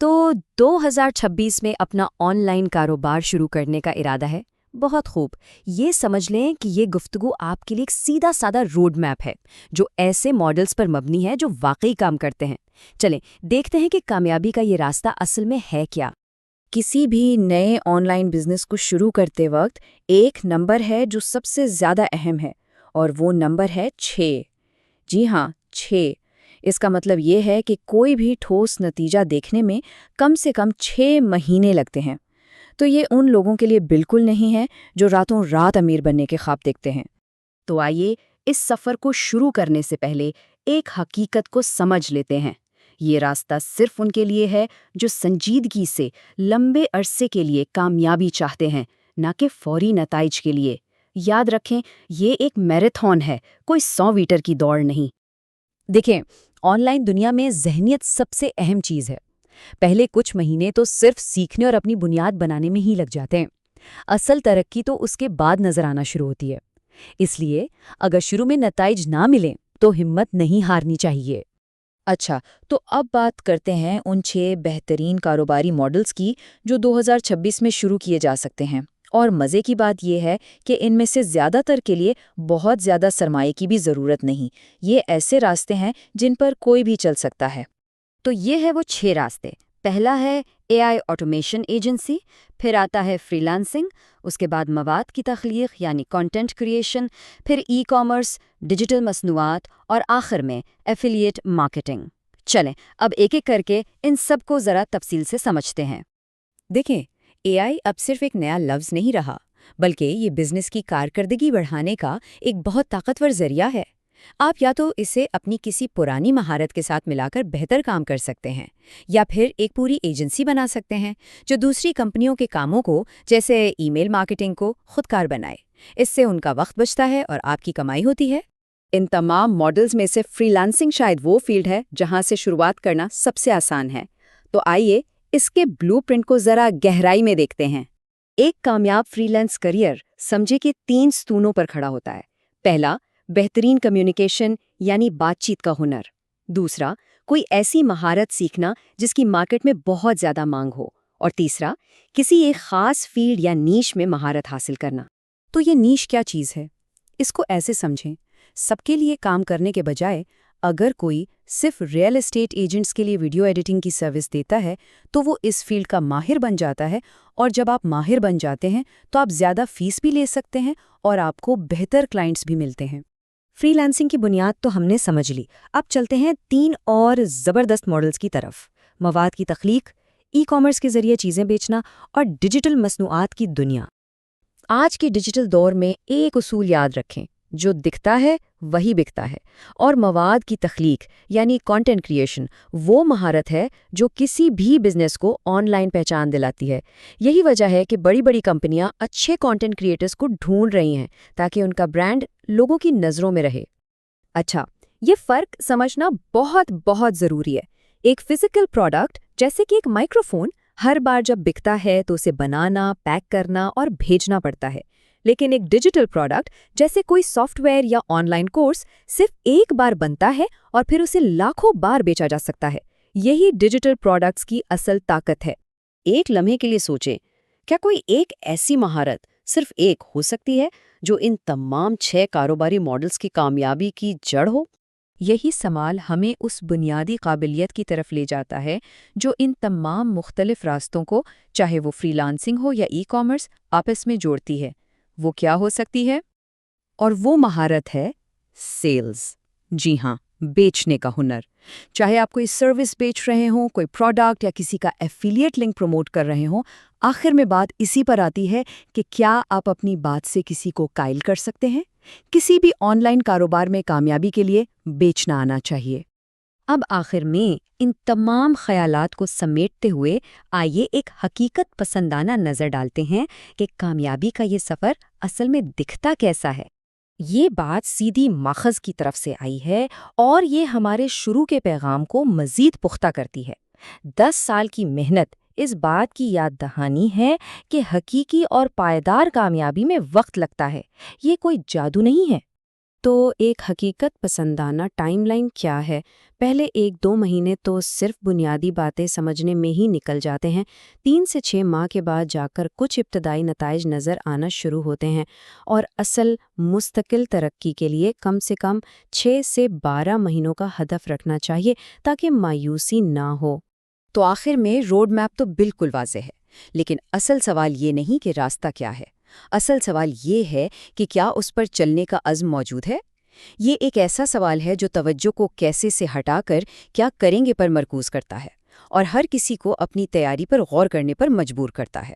تو 2026 میں اپنا آن لائن کاروبار شروع کرنے کا ارادہ ہے؟ بہت خوب۔ یہ سمجھ لیں کہ یہ گفتگو آپ کے لیے ایک سیدھا سادہ روڈ میپ ہے جو ایسے ماڈلز پر مبنی ہے جو واقعی کام کرتے ہیں۔ چلیں دیکھتے ہیں کہ کامیابی کا یہ راستہ اصل میں ہے کیا۔ کسی بھی نئے آن لائن بزنس کو شروع کرتے وقت ایک نمبر ہے جو سب سے زیادہ اہم ہے، اور وہ نمبر ہے 6۔ جی ہاں، 6۔ اس کا مطلب یہ ہے کہ کوئی بھی ٹھوس نتیجہ دیکھنے میں کم سے کم 6 مہینے لگتے ہیں۔ تو یہ ان لوگوں کے لیے بالکل نہیں ہے جو راتوں رات امیر بننے کے خواب دیکھتے ہیں۔ تو آئیے اس سفر کو شروع کرنے سے پہلے ایک حقیقت کو سمجھ لیتے ہیں۔ یہ راستہ صرف ان کے لیے ہے جو سنجیدگی سے لمبے عرصے کے لیے کامیابی چاہتے ہیں، نہ کہ فوری نتائج کے لیے۔ یاد رکھیں، یہ ایک میراتھن ہے، کوئی 100 میٹر کی دوڑ نہیں۔ دیکھیں، آن لائن دنیا میں ذہنیت سب سے اہم چیز ہے۔ پہلے کچھ مہینے تو صرف سیکھنے اور اپنی بنیاد بنانے میں ہی لگ جاتے ہیں۔ اصل ترقی تو اس کے بعد نظر آنا شروع ہوتی ہے۔ اس لیے اگر شروع میں نتائج نہ ملیں تو ہمت نہیں ہارنی چاہیے۔ اچھا، تو اب بات کرتے ہیں ان 6 بہترین کاروباری ماڈلز کی جو 2026 میں شروع کیے جا سکتے ہیں۔ اور مزے کی بات یہ ہے کہ ان میں سے زیادہ تر کے لیے بہت زیادہ سرمایہ کی بھی ضرورت نہیں۔ یہ ایسے راستے ہیں جن پر کوئی بھی چل سکتا ہے۔ تو یہ ہے وہ 6 راستے۔ پہلا ہے AI آٹومیشن ایجنسی، پھر آتا ہے فری لانسنگ، اس کے بعد مواد کی تخلیق یعنی کنٹینٹ کریشن، پھر ای کامرس، ڈیجیٹل مصنوعات اور آخر میں ایفیلیٹ مارکیٹنگ۔ چلیں اب ایک ایک کر کے ان سب کو ذرا تفصیل سے سمجھتے ہیں۔ دیکھیں، AI اب صرف ایک نیا لفظ نہیں رہا، بلکہ یہ بزنس کی کارکردگی بڑھانے کا ایک بہت طاقتور ذریعہ ہے۔ آپ یا تو اسے اپنی کسی پرانی مہارت کے ساتھ ملا کر بہتر کام کر سکتے ہیں، یا پھر ایک پوری ایجنسی بنا سکتے ہیں جو دوسری کمپنیوں کے کاموں کو، جیسے ای میل مارکیٹنگ کو، خودکار بنائے۔ اس سے ان کا وقت بچتا ہے اور آپ کی کمائی ہوتی ہے۔ ان تمام ماڈلز میں سے فری لانسنگ شاید وہ فیلڈ ہے جہاں سے شروعات کرنا سب سے آسان ہے۔ تو آئیے اس کے بلو پرنٹ کو ذرا گہرائی میں دیکھتے ہیں۔ ایک کامیاب فری لانس کریئر سمجھے کہ 3 ستونوں پر کھڑا ہوتا ہے۔ پہلا، بہترین کمیونیکیشن یعنی بات چیت کا ہنر۔ دوسرا، کوئی ایسی مہارت سیکھنا جس کی مارکیٹ میں بہت زیادہ مانگ ہو۔ اور تیسرا، کسی ایک خاص فیلڈ یا نیش میں مہارت حاصل کرنا۔ تو یہ نیش کیا چیز ہے؟ اس کو ایسے سمجھیں، سب کے لیے کام کرنے کے بجائے اگر کوئی صرف ریئل اسٹیٹ ایجنٹس کے لیے ویڈیو ایڈیٹنگ کی سروس دیتا ہے تو وہ اس فیلڈ کا ماہر بن جاتا ہے، اور جب آپ ماہر بن جاتے ہیں تو آپ زیادہ فیس بھی لے سکتے ہیں اور آپ کو بہتر کلائنٹس بھی ملتے ہیں۔ فری لانسنگ کی بنیاد تو ہم نے سمجھ لی، اب چلتے ہیں 3 اور زبردست ماڈلز کی طرف: مواد کی تخلیق، ای کامرس کے ذریعے چیزیں بیچنا اور ڈیجیٹل مصنوعات کی دنیا۔ آج کے ڈیجیٹل دور میں ایک اصول یاد رکھیں، جو دکھتا ہے وہی بکتا ہے، اور مواد کی تخلیق یعنی کنٹینٹ کریشن وہ مہارت ہے جو کسی بھی بزنس کو آن لائن پہچان دلاتی ہے۔ یہی وجہ ہے کہ بڑی بڑی کمپنیاں اچھے کنٹینٹ کریٹرز کو ڈھونڈ رہی ہیں تاکہ ان کا برانڈ لوگوں کی نظروں میں رہے۔ اچھا، یہ فرق سمجھنا بہت بہت ضروری ہے۔ ایک فزیکل پروڈکٹ جیسے کہ ایک مائکرو فون ہر بار جب بکتا ہے تو اسے بنانا، پیک کرنا اور بھیجنا پڑتا ہے، لیکن ایک ڈیجیٹل پروڈکٹ جیسے کوئی سافٹ ویئر یا آن لائن کورس صرف ایک بار بنتا ہے اور پھر اسے لاکھوں بار بیچا جا سکتا ہے۔ یہی ڈیجیٹل پروڈکٹس کی اصل طاقت ہے۔ ایک لمحے کے لیے سوچیں، کیا کوئی ایک ایسی مہارت صرف ایک ہو سکتی ہے جو ان تمام 6 کاروباری ماڈلز کی کامیابی کی جڑ ہو؟ یہی سوال ہمیں اس بنیادی قابلیت کی طرف لے جاتا ہے جو ان تمام مختلف راستوں کو، چاہے وہ فری لانسنگ ہو یا ای کامرس، آپس میں جوڑتی ہے۔ وہ کیا ہو سکتی ہے؟ اور وہ مہارت ہے سیلز۔ جی ہاں، بیچنے کا ہنر۔ چاہے آپ کوئی سروس بیچ رہے ہوں، کوئی پروڈکٹ یا کسی کا ایفیلیٹ لنک پروموٹ کر رہے ہوں، آخر میں بات اسی پر آتی ہے کہ کیا آپ اپنی بات سے کسی کو قائل کر سکتے ہیں؟ کسی بھی آن لائن کاروبار میں کامیابی کے لیے بیچنا آنا چاہیے۔ اب آخر میں ان تمام خیالات کو سمیٹتے ہوئے آئیے ایک حقیقت پسندانہ نظر ڈالتے ہیں کہ کامیابی کا یہ سفر اصل میں دکھتا کیسا ہے۔ یہ بات سیدھی ماخذ کی طرف سے آئی ہے اور یہ ہمارے شروع کے پیغام کو مزید پختہ کرتی ہے۔ 10 سال کی محنت اس بات کی یاد دہانی ہے کہ حقیقی اور پائیدار کامیابی میں وقت لگتا ہے، یہ کوئی جادو نہیں ہے۔ تو ایک حقیقت پسندانہ ٹائم لائن کیا ہے؟ پہلے 1-2 مہینے تو صرف بنیادی باتیں سمجھنے میں ہی نکل جاتے ہیں، 3 سے 6 ماہ کے بعد جا کر کچھ ابتدائی نتائج نظر آنا شروع ہوتے ہیں، اور اصل مستقل ترقی کے لیے کم سے کم 6 سے 12 مہینوں کا ہدف رکھنا چاہیے تاکہ مایوسی نہ ہو۔ تو آخر میں روڈ میپ تو بالکل واضح ہے، لیکن اصل سوال یہ نہیں کہ راستہ کیا ہے، اصل سوال یہ ہے کہ کیا اس پر چلنے کا عزم موجود ہے۔ یہ ایک ایسا سوال ہے جو توجہ کو کیسے سے ہٹا کر کیا کریں گے پر مرکوز کرتا ہے، اور ہر کسی کو اپنی تیاری پر غور کرنے پر مجبور کرتا ہے۔